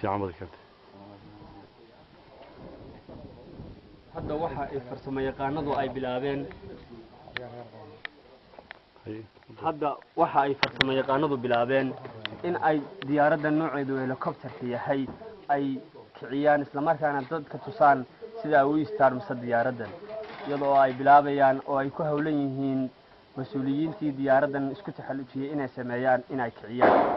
في عمرك أنت هذا واحد فرسما يقانضوا أي بلابين هذا واحد فرسما يقانضوا بلابين إن أي ديارة النوع ذو هليكوبتر هي حي أي كعيان إسلامار كانت ضد كتوسان سيدا ويستار مسد ديارة يضو أي بلابيان أو أي كهولينهين مسؤولين في ديارة إسكت حلوتي إن سمايان إن أي كعيان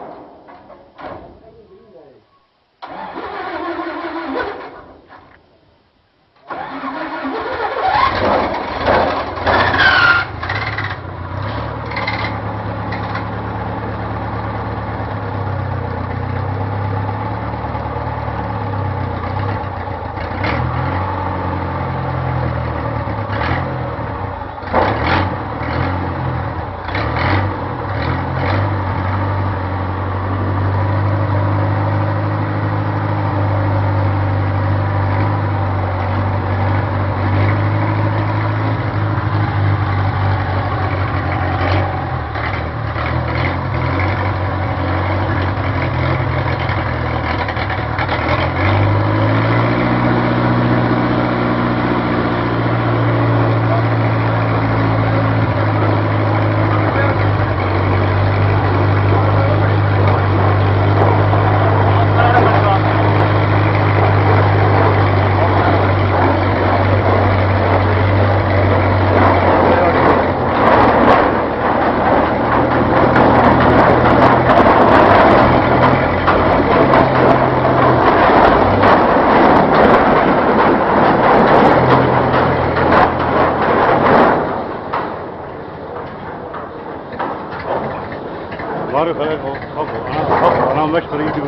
أنا مشتري يجيب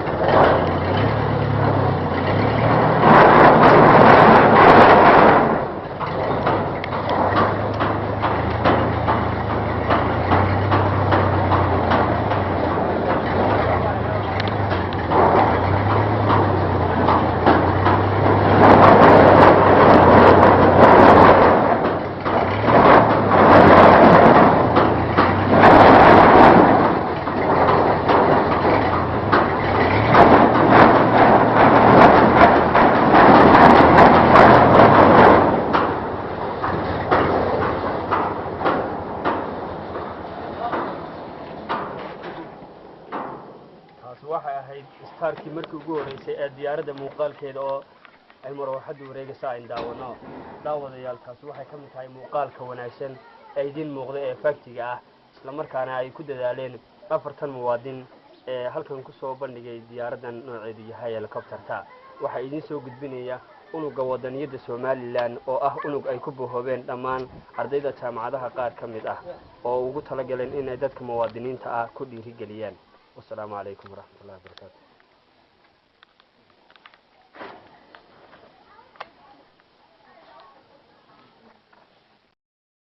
كاركي مركو جوري ديارة موقال كده المروحة وريق ساين داونا كاس waxay ka mid tahay muuqaalka wanaagsan ay idin muuqda ee faktiga ah isla markaana ay ku dadaaleen afartan muwaadin ee halkan ku soo bandhigay diyaaradan nooceedu yahay helicopter-ta waxa idin soo gudbinaya unuga wadaniyada Soomaaliland oo ah unug ay ku bohobeen dhamaan ardayda jaamacadaha qaar ka mid ah oo ugu tala galeen in ay dadka muwaadiniinta ah ku dhiiri galiyaan. Wassalaamu alaykum warahmatullahi wabarakatuh.